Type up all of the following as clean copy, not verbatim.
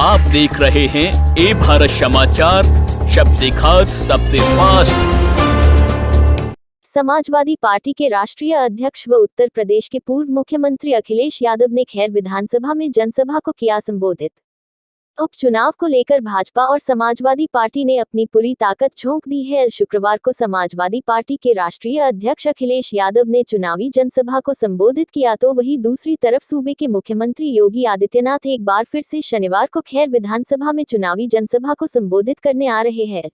आप देख रहे हैं ए भारत समाचार, सबसे खास सबसे फास्ट। समाजवादी पार्टी के राष्ट्रीय अध्यक्ष व उत्तर प्रदेश के पूर्व मुख्यमंत्री अखिलेश यादव ने खैर विधानसभा में जनसभा को किया संबोधित। उपचुनाव को लेकर भाजपा और समाजवादी पार्टी ने अपनी पूरी ताकत झोंक दी है। शुक्रवार को समाजवादी पार्टी के राष्ट्रीय अध्यक्ष अखिलेश यादव ने चुनावी जनसभा को संबोधित किया, तो वहीं दूसरी तरफ सूबे के मुख्यमंत्री योगी आदित्यनाथ एक बार फिर से शनिवार को खैर विधानसभा में चुनावी जनसभा को संबोधित करने आ रहे हैं।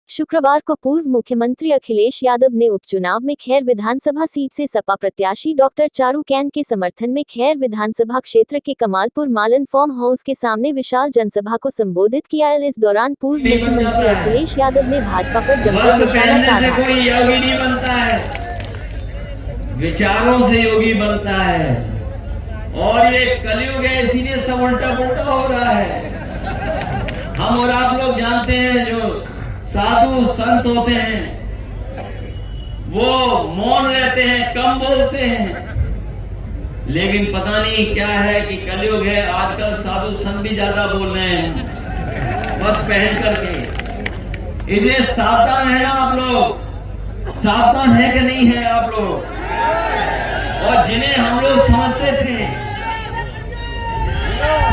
शुक्रवार को पूर्व मुख्यमंत्री अखिलेश यादव ने उपचुनाव में खैर विधानसभा सीट से सपा प्रत्याशी डॉक्टर चारू कैन के समर्थन में खैर विधानसभा क्षेत्र के कमालपुर मालन फार्म हाउस के सामने विशाल जनसभा को संबोधित किया। इस दौरान पूर्व मुख्यमंत्री अखिलेश यादव ने भाजपा पर जमकर निशाना साधा। कोई योगी नहीं बनता है, विचारों से योगी बनता है। और ये कलयुग है, इसीलिए सब उल्टा पुल्टा हो रहा है। हम और आप लोग जानते हैं, जो साधु संत होते हैं वो मौन रहते हैं, कम बोलते हैं, लेकिन पता नहीं क्या है कि कलयुग है, आजकल साधु संत भी ज्यादा बोल रहे हैं बस पहन करके। इसलिए सावधान है ना आप लोग, सावधान है कि नहीं है आप लोग। और जिन्हें हम लोग समझते थे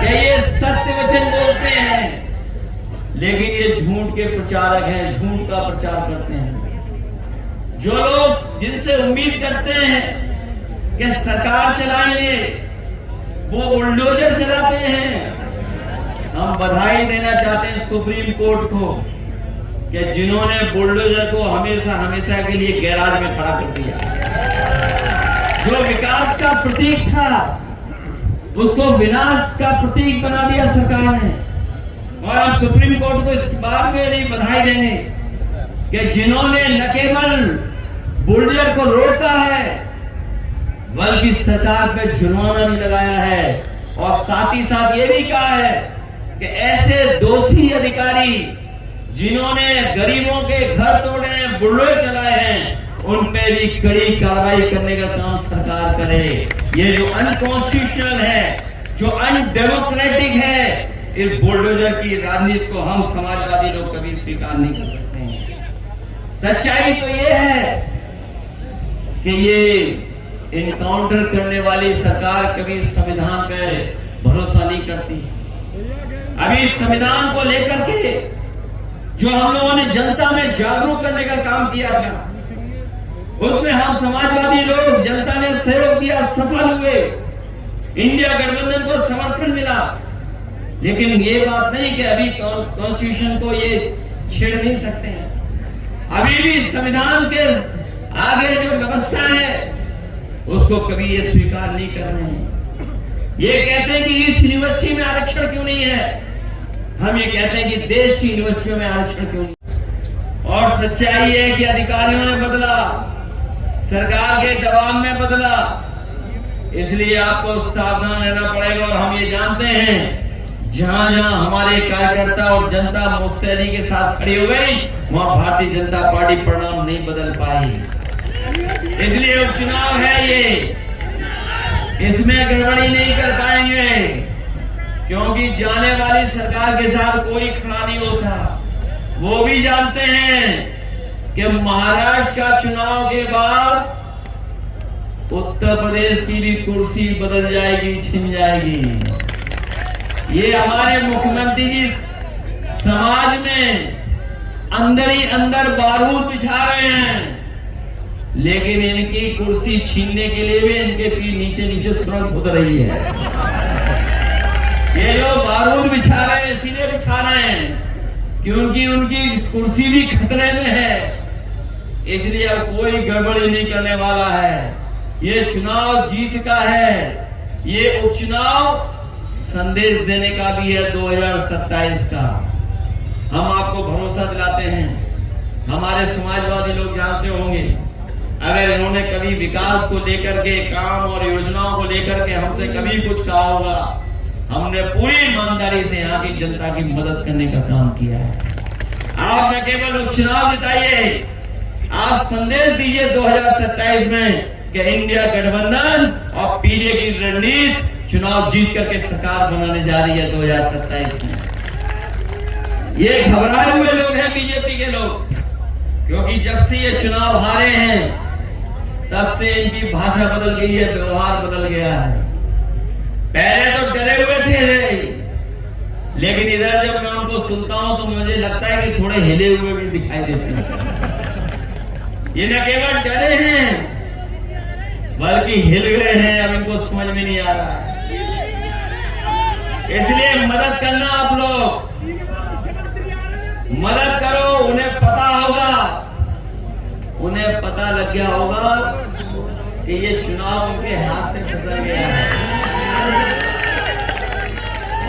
कि ये सत्य वचन बोलते हैं, लेकिन ये झूठ के प्रचारक हैं, झूठ का प्रचार करते हैं। जो लोग जिनसे उम्मीद करते हैं कि सरकार चलाएंगे, वो बुलडोजर चलाते हैं। हम बधाई देना चाहते हैं सुप्रीम कोर्ट को कि जिन्होंने बुलडोजर को हमेशा हमेशा के लिए गैराज में खड़ा कर दिया। जो विकास का प्रतीक था उसको विनाश का प्रतीक बना दिया सरकार ने। और हम सुप्रीम कोर्ट को इस बात में नहीं बधाई देंगे कि जिन्होंने न केवल बुलडोजर को रोका है, बल्कि सरकार पे जुर्माना भी लगाया है। और साथ ही साथ ये भी कहा है कि ऐसे दोषी अधिकारी जिन्होंने गरीबों के घर तोड़े हैं, बुलडोजर चलाए हैं, उन पे भी कड़ी कार्रवाई करने का काम सरकार करे। ये जो अनकॉन्स्टिट्यूशनल है, जो अनडेमोक्रेटिक है, इस बुलडोजर की राजनीति को हम समाजवादी लोग कभी स्वीकार नहीं कर सकते हैं। सच्चाई तो ये है कि ये इनकाउंटर करने वाली सरकार कभी संविधान पे भरोसा नहीं करती। अभी संविधान को लेकर के जो हम लोगों ने जनता में जागरूक करने का काम किया था, उसमें हम समाजवादी लोग, जनता ने सहयोग दिया, सफल हुए, इंडिया गठबंधन को समर्थन मिला। लेकिन ये बात नहीं कि अभी कॉन्स्टिट्यूशन को ये छेड़ नहीं सकते हैं। अभी भी संविधान के आगे जो व्यवस्था है उसको कभी ये स्वीकार नहीं कर रहे हैं। ये कहते हैं कि इस यूनिवर्सिटी में आरक्षण क्यों नहीं है, हम ये कहते हैं कि देश की यूनिवर्सिटियों में आरक्षण क्यों नहीं। और सच्चाई है कि अधिकारियों ने बदला, सरकार के दबाव में बदला, इसलिए आपको सावधान रहना पड़ेगा। और हम ये जानते हैं, जहां जहां हमारे कार्यकर्ता और जनता मुस्तैदी के साथ खड़ी हो गई, वहां भारतीय जनता पार्टी परिणाम नहीं बदल पाई। इसलिए उपचुनाव है ये, इसमें गड़बड़ी नहीं कर पाएंगे, क्योंकि जाने वाली सरकार के साथ कोई खड़ा नहीं होता। वो भी जानते हैं कि महाराष्ट्र का चुनाव के बाद उत्तर प्रदेश की भी कुर्सी बदल जाएगी, छिन जाएगी। ये हमारे मुख्यमंत्री जी समाज में अंदर ही अंदर बारूद बिछा रहे हैं, लेकिन इनकी कुर्सी छीनने के लिए भी इनके पीठ नीचे नीचे सुरंग खुद रही है। ये लोग बारूद बिछा रहे हैं, इसीलिए बिछा रहे हैं क्योंकि उनकी कुर्सी भी खतरे में है। इसलिए अब कोई गड़बड़ी नहीं करने वाला है। ये चुनाव जीत का है, ये उपचुनाव संदेश देने का भी है 2027 का। हम आपको भरोसा दिलाते हैं। हमारे समाजवादी लोग जानते होंगे, अगर इन्होंने कभी विकास को लेकर के, काम और योजनाओं को लेकर के हमसे कभी कुछ कहा होगा, हमने पूरी ईमानदारी से यहाँ की जनता की मदद करने का काम किया है। आप न केवल उपचुनाव जिताइए, आप संदेश दीजिए 2027 में कि इंडिया गठबंधन और पीडीए की रणनीति चुनाव जीत करके सरकार बनाने जा रही है 2027 में। ये घबराए हुए लोग हैं बीजेपी के लोग, क्योंकि जब से ये चुनाव हारे हैं तब से इनकी भाषा बदल गई है, व्यवहार बदल गया है। पहले तो डरे हुए थे, लेकिन इधर जब मैं उनको सुनता हूं तो मुझे लगता है कि थोड़े हिले हुए भी दिखाई देते हैं। ये न केवल डरे हैं बल्कि हिल गए हैं, अब इनको समझ में नहीं आ रहा है। इसलिए मदद करना, आप लोग मदद करो। उन्हें पता होगा, उन्हें पता लग गया होगा कि ये चुनाव उनके हाथ से फिसल गया है।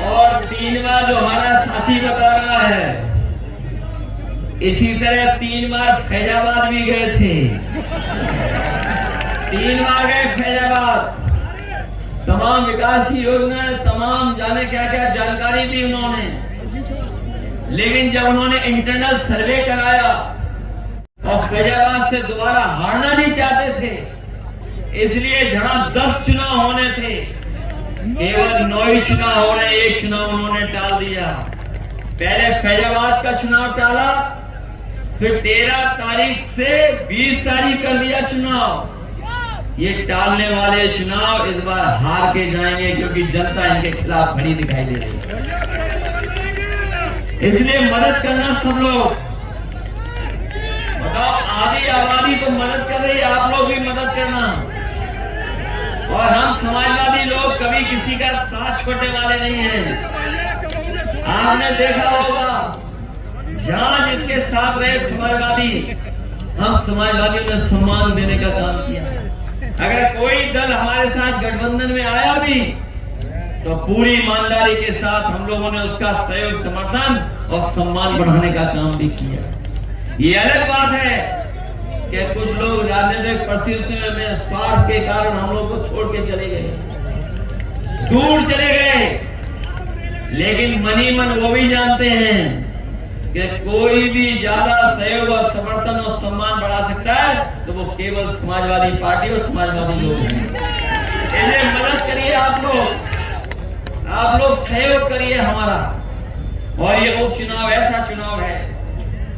और 3 बार जो हमारा साथी बता रहा है, इसी तरह 3 बार फैजाबाद भी गए थे। 3 बार गए फैजाबाद, तमाम विकास की योजना, तमाम जाने क्या क्या जानकारी दी उन्होंने। लेकिन जब उन्होंने इंटरनल सर्वे कराया और फैजाबाद से दोबारा हारना नहीं चाहते थे, इसलिए जहां 10 चुनाव होने थे केवल 9 ही चुनाव हो रहे, 1 चुनाव उन्होंने टाल दिया। पहले फैजाबाद का चुनाव टाला, फिर 13 तारीख से 20 तारीख कर दिया चुनाव। ये टालने वाले चुनाव इस बार हार के जाएंगे, क्योंकि जनता इनके खिलाफ खड़ी दिखाई दे रही है। इसलिए मदद करना सब लोग। बताओ, आधी आबादी तो मदद कर रही है, आप लोग भी मदद करना। और हम समाजवादी लोग कभी किसी का साथ छोड़ने वाले नहीं हैं। आपने देखा होगा, जहां जिसके साथ रहे समाजवादी, हम समाजवादियों ने सम्मान देने का काम किया। अगर कोई दल हमारे साथ गठबंधन में आया भी तो पूरी ईमानदारी के साथ हम लोगों ने उसका सहयोग, समर्थन और सम्मान बढ़ाने का काम भी किया। ये अलग बात है कि कुछ लोग राजनीतिक परिस्थितियों में स्वार्थ के कारण हम लोग को छोड़ के चले गए, दूर चले गए। लेकिन मनी मन वो भी जानते हैं कि कोई भी ज्यादा सहयोग और समर्थन और सम्मान बढ़ा सकता है तो वो केवल समाजवादी पार्टी और समाजवादी लोग हैं। इन्हें मदद करिए, आप लोग सहयोग करिए हमारा। और ये उपचुनाव ऐसा चुनाव है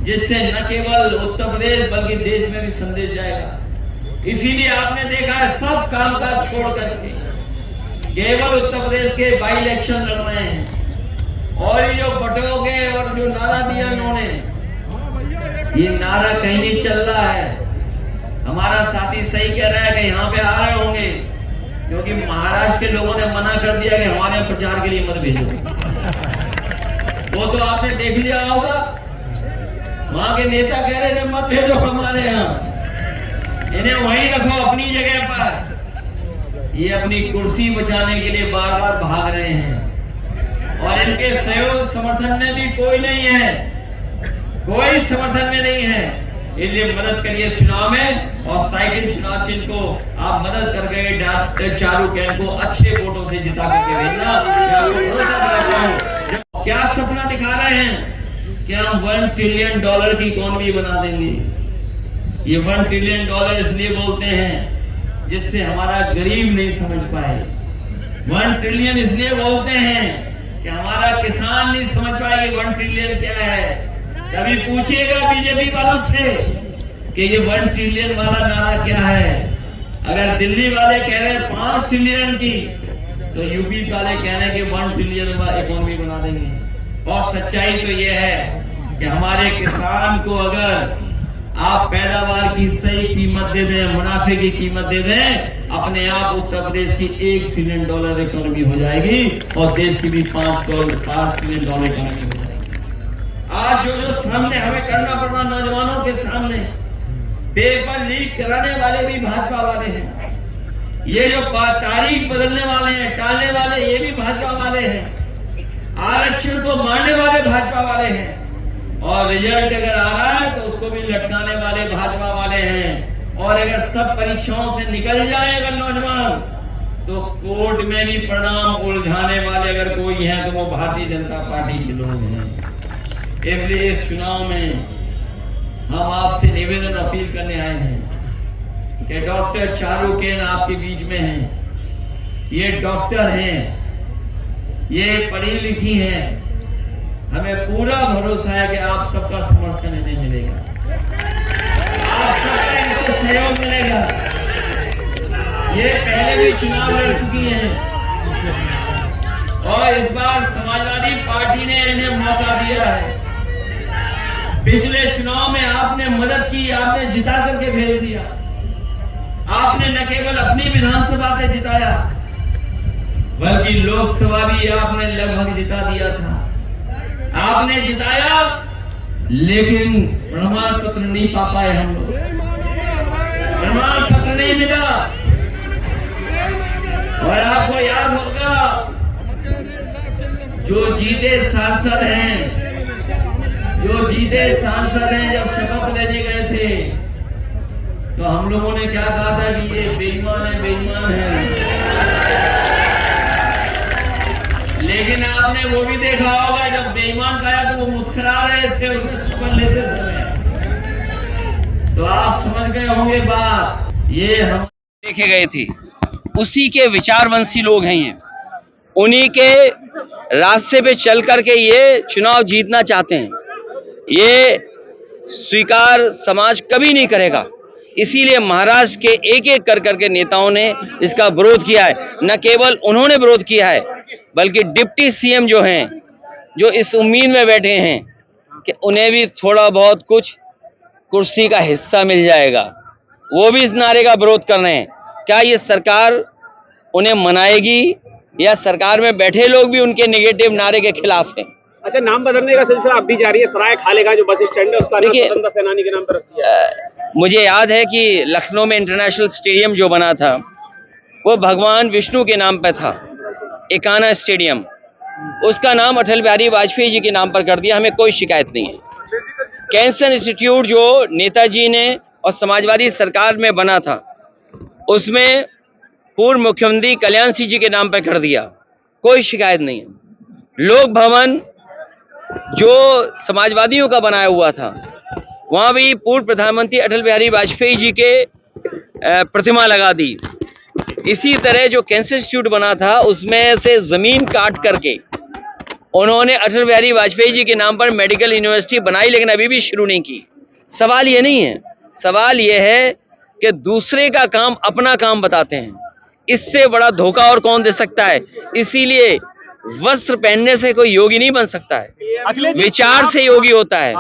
जिससे न केवल उत्तर प्रदेश बल्कि देश में भी संदेश जाएगा। इसीलिए आपने देखा है, सब काम काज छोड़ करके केवल उत्तर प्रदेश के बाई इलेक्शन लड़ रहे हैं। और ये जो बटोगे और जो नारा दिया इन्होंने, ये नारा कहीं नहीं चल रहा है। हमारा साथी सही कह रहा है कि यहाँ पे आ रहे होंगे, क्योंकि महाराष्ट्र के लोगों ने मना कर दिया कि हमारे प्रचार के लिए मत भेजो। वो तो आपने देख लिया होगा, वहां के नेता कह रहे थे मत भेजो हमारे यहाँ, इन्हें वहीं रखो अपनी जगह पर। ये अपनी कुर्सी बचाने के लिए बार बार भाग रहे हैं और इनके सहयोग समर्थन में भी कोई नहीं है, कोई समर्थन में नहीं है। इसलिए मदद करिए इस चुनाव में, और साइकिल चुनाव चिन्ह को आप मदद कर गए डॉक्टर चारू कैन को अच्छे वोटों से जिता करके भेजना। क्या सपना दिखा रहे हैं कि हम $1 ट्रिलियन की इकोनॉमी बना देंगे। ये $1 ट्रिलियन इसलिए बोलते हैं जिससे हमारा गरीब नहीं समझ पाए। 1 ट्रिलियन इसलिए बोलते हैं कि हमारा किसान नहीं समझ पाएगी 1 ट्रिलियन क्या है। कभी पूछिएगा बीजेपी वालों से कि ये 1 ट्रिलियन वाला नारा क्या है। अगर दिल्ली वाले कह रहे हैं 5 ट्रिलियन की, तो यूपी वाले कह रहे हैं कि 1 ट्रिलियन इकोनॉमी बना देंगे। और सच्चाई तो ये है कि हमारे किसान को अगर आप पैदावार की सही कीमत दे दें, मुनाफे की कीमत दे दें, अपने आप उत्तर प्रदेश की $1 ट्रिलियन इकोनॉमी हो जाएगी और देश की भी $5 ट्रिलियन इकोनॉमी हो जाएगी। आज जो सामने हमें करना पड़ रहा नौजवानों के सामने, पेपर लीक कराने वाले भी भाजपा वाले हैं, ये जो तारीख बदलने वाले हैं, टालने वाले, ये भी भाजपा वाले हैं, आरक्षण को मारने वाले भाजपा वाले हैं, और रिजल्ट अगर आ रहा है तो उसको भी लटकाने वाले भाजपा वाले हैं। और अगर सब परीक्षाओं से निकल जाए अगर नौजवान, तो कोर्ट में भी परिणाम उलझाने वाले अगर कोई हैं तो वो भारतीय जनता पार्टी के लोग हैं। इसलिए इस चुनाव में हम आपसे निवेदन अपील करने आए हैं कि डॉक्टर चारू कैन आपके बीच में हैं। ये डॉक्टर हैं, ये पढ़ी लिखी हैं, हमें पूरा भरोसा है कि आप सबका समर्थन इन्हें मिलेगा, आप सबका इनको सहयोग मिलेगा। ये पहले भी चुनाव लड़ चुकी हैं और इस बार समाजवादी पार्टी ने इन्हें मौका दिया है। पिछले चुनाव में आपने मदद की, आपने जिता करके भेज दिया। आपने न केवल अपनी विधानसभा से जिताया बल्कि लोकसभा भी आपने लगभग जिता दिया था। आपने जिताया लेकिन प्रमाण पत्र नहीं पा पाए, हम लोग प्रमाण पत्र नहीं मिला। और आपको याद होगा जो जीते सांसद हैं, जब शपथ लेने गए थे तो हम लोगों ने क्या कहा था कि ये बेईमान है। लेकिन आपने वो भी देखा होगा जब बेईमान कहा तो वो मुस्कुरा रहे थे उसमें शपथ लेते समय। तो आप समझ गए होंगे बात, ये हम देखे गए थे। उसी के विचारवंशी लोग हैं, ये उन्हीं के रास्ते पे चल करके ये चुनाव जीतना चाहते हैं। ये स्वीकार समाज कभी नहीं करेगा। इसीलिए महाराष्ट्र के एक एक कर करके नेताओं ने इसका विरोध किया है। न केवल उन्होंने विरोध किया है बल्कि डिप्टी सीएम जो हैं, जो इस उम्मीद में बैठे हैं कि उन्हें भी थोड़ा बहुत कुछ कुर्सी का हिस्सा मिल जाएगा, वो भी इस नारे का विरोध कर रहे हैं। क्या ये सरकार उन्हें मनाएगी या सरकार में बैठे लोग भी उनके नेगेटिव नारे के खिलाफ हैं? अच्छा, नाम बदलने का सिलसिला अब भी जारी है। सराय खालेगा जो बस स्टैंड है उसका नाम स्वतंत्रता सेनानी के नाम पर रख दिया है। मुझे याद है कि लखनऊ में इंटरनेशनल स्टेडियम जो बना था वो भगवान विष्णु के नाम पर था, एकाना स्टेडियम। उसका नाम अटल बिहारी वाजपेयी जी के नाम पर कर दिया, हमें कोई शिकायत नहीं है। कैंसर इंस्टीट्यूट जो नेताजी ने और समाजवादी सरकार में बना था उसमें पूर्व मुख्यमंत्री कल्याण सिंह जी के नाम पर कर दिया, कोई शिकायत नहीं है। लोक भवन जो समाजवादियों का बनाया हुआ था वहां भी पूर्व प्रधानमंत्री अटल बिहारी वाजपेयी जी के प्रतिमा लगा दी। इसी तरह जो कैंसर इंस्टीट्यूट बना था उसमें से जमीन काट करके उन्होंने अटल बिहारी वाजपेयी जी के नाम पर मेडिकल यूनिवर्सिटी बनाई, लेकिन अभी भी शुरू नहीं की। सवाल ये नहीं है, सवाल ये है कि दूसरे का काम अपना काम बताते हैं। इससे बड़ा धोखा और कौन दे सकता है? इसीलिए वस्त्र पहनने से कोई योगी नहीं बन सकता है, विचार से योगी होता है।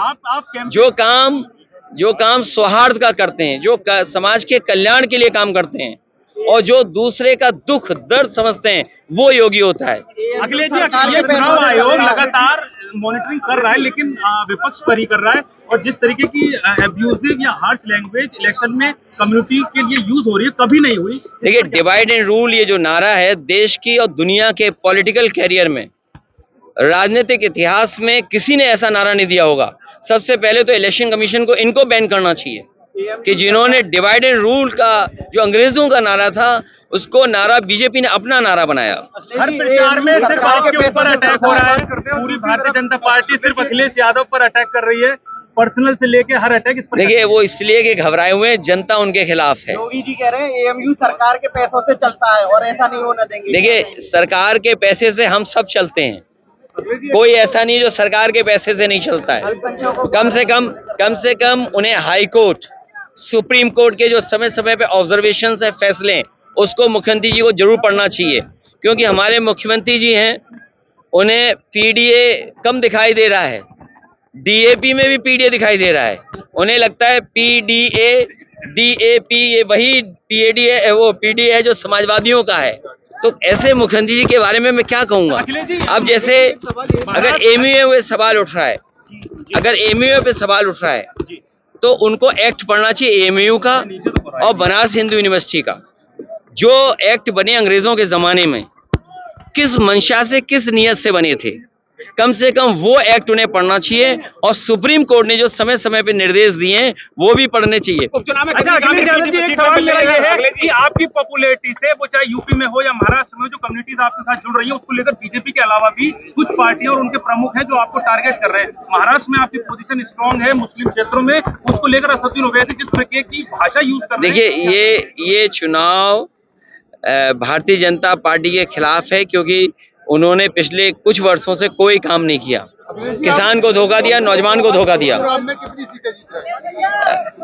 जो काम सौहार्द का करते हैं, जो समाज के कल्याण के लिए काम करते हैं और जो दूसरे का दुख दर्द समझते हैं, वो योगी होता है। अखिलेश जी, ये चुनाव आयोग लगातार मॉनिटरिंग कर रहा है लेकिन विपक्ष पर ही कर रहा है, और जिस तरीके की अब्यूजिव या हार्श लैंग्वेज इलेक्शन में कम्युनिटी के लिए यूज हो रही है, कभी नहीं हुई। देखिए, डिवाइड एंड रूल ये जो नारा है देश की और दुनिया के पॉलिटिकल कैरियर में, राजनीतिक इतिहास में किसी ने ऐसा नारा नहीं दिया होगा। सबसे पहले तो इलेक्शन कमीशन को इनको बैन करना चाहिए कि जिन्होंने डिवाइड एंड रूल का जो अंग्रेजों का नारा था उसको नारा बीजेपी ने अपना नारा बनाया। हर प्रचार में सिर्फ आपके ऊपर अटैक हो रहा है। पूरी भारतीय जनता पार्टी सिर्फ अखिलेश यादव पर अटैक कर रही है, पर्सनल से लेके हर अटैक इस पर। देखिए, वो इसलिए कि घबराए हुए हैं, जनता उनके खिलाफ है। योगी जी कह रहे हैं एएमयू सरकार के पैसों से चलता है और ऐसा नहीं होने देंगे। देखिए, सरकार के पैसे से हम सब चलते हैं, कोई ऐसा नहीं जो सरकार के पैसे से नहीं चलता है। कम से कम उन्हें हाई कोर्ट, सुप्रीम कोर्ट के जो समय समय पे ऑब्जर्वेशन है, फैसले, उसको मुख्यमंत्री जी को जरूर पढ़ना चाहिए। क्योंकि हमारे मुख्यमंत्री जी हैं, उन्हें पीडीए कम दिखाई दे रहा है, डीएपी में भी पीडीए दिखाई दे रहा है। उन्हें लगता है पीडीए डीएपी ये वही पीडीए है, वो पीडीए है जो समाजवादियों का है। तो ऐसे मुख्यमंत्री जी के बारे में मैं क्या कहूंगा। अब जैसे अगर एमयूए पे सवाल उठ रहा है, तो उनको एक्ट पढ़ना चाहिए एमयू का और बनारस हिंदू यूनिवर्सिटी का, जो एक्ट बने अंग्रेजों के जमाने में, किस मंशा से, किस नियत से बने थे। कम से कम वो एक्ट उन्हें पढ़ना चाहिए और सुप्रीम कोर्ट ने जो समय समय पे निर्देश दिए हैं वो भी पढ़ने चाहिए। अच्छा, अखिलेश यादव जी, एक सवाल मेरा ये है कि आपकी पॉपुलैरिटी से, वो चाहे यूपी में हो या महाराष्ट्र में, जो कम्युनिटीज आपके साथ जुड़ रही है, उसको लेकर बीजेपी के अलावा भी कुछ पार्टियां और उनके प्रमुख हैं जो आपको टारगेट कर रहे हैं। महाराष्ट्र में आपकी पोजीशन स्ट्रांग है, मुस्लिम क्षेत्रों में, उसको लेकर असदुद्दीन ओवैसी जिस तरीके की भाषा यूज कर रहे हैं। देखिए, ये चुनाव भारतीय जनता पार्टी के खिलाफ है, क्योंकि उन्होंने पिछले कुछ वर्षों से कोई काम नहीं किया। किसान को धोखा दिया, नौजवान को धोखा दिया।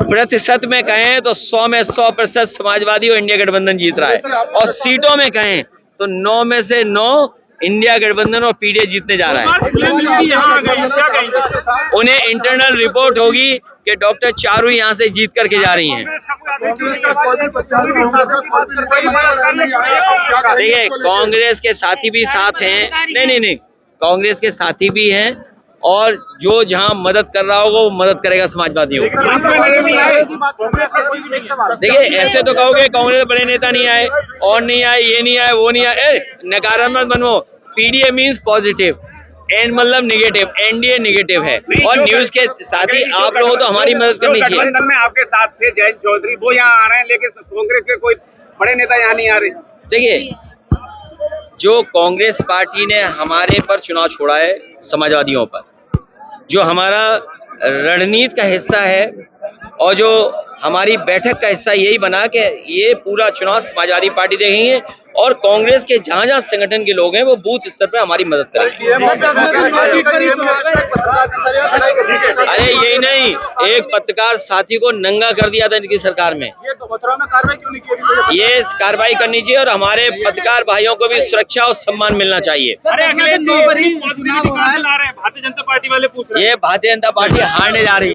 प्रतिशत में कहें तो 100 में 100% समाजवादी और इंडिया गठबंधन जीत रहा है, और सीटों में कहें तो 9 में से 9 इंडिया गठबंधन और पीडीए जीतने जा रहा है। उन्हें इंटरनल रिपोर्ट होगी कि डॉक्टर चारू यहाँ से जीत करके जा रही हैं। देखिए, कांग्रेस के साथी भी साथ हैं, नहीं, कांग्रेस के साथी भी हैं, और जो जहां मदद कर रहा होगा वो मदद करेगा समाजवादियों को। देखिए, ऐसे तो कहोगे कांग्रेस बड़े नेता नहीं आए, और नहीं आए, ये नहीं आए, वो नहीं आए, नकारात्मक बनो। पीडीए मीन्स पॉजिटिव, एन मतलब निगेटिव, एनडीए निगेटिव है, और न्यूज के साथ ही आप लोगों तो हमारी मदद करनी चाहिए। गठबंधन में आपके साथ थे जयंत चौधरी, वो यहाँ आ रहे हैं, लेकिन कांग्रेस के कोई बड़े नेता यहाँ नहीं आ रहे। देखिए, जो कांग्रेस पार्टी ने हमारे पर चुनाव छोड़ा है, समाजवादियों पर, जो हमारा रणनीति का हिस्सा है, और जो हमारी बैठक का हिस्सा यही बना कि ये पूरा चुनाव समाजवादी पार्टी देखेंगे, और कांग्रेस के जहां जहां संगठन के लोग हैं वो बूथ स्तर पर हमारी मदद करेंगे। अरे यही नहीं, एक पत्रकार साथी को नंगा कर दिया था इनकी सरकार में। ये कार्रवाई करनी चाहिए, और हमारे पत्रकार भाइयों को भी सुरक्षा और सम्मान मिलना चाहिए। भारतीय जनता पार्टी वाले पूछ रहे हैं, ये भारतीय जनता पार्टी हारने जा रही है।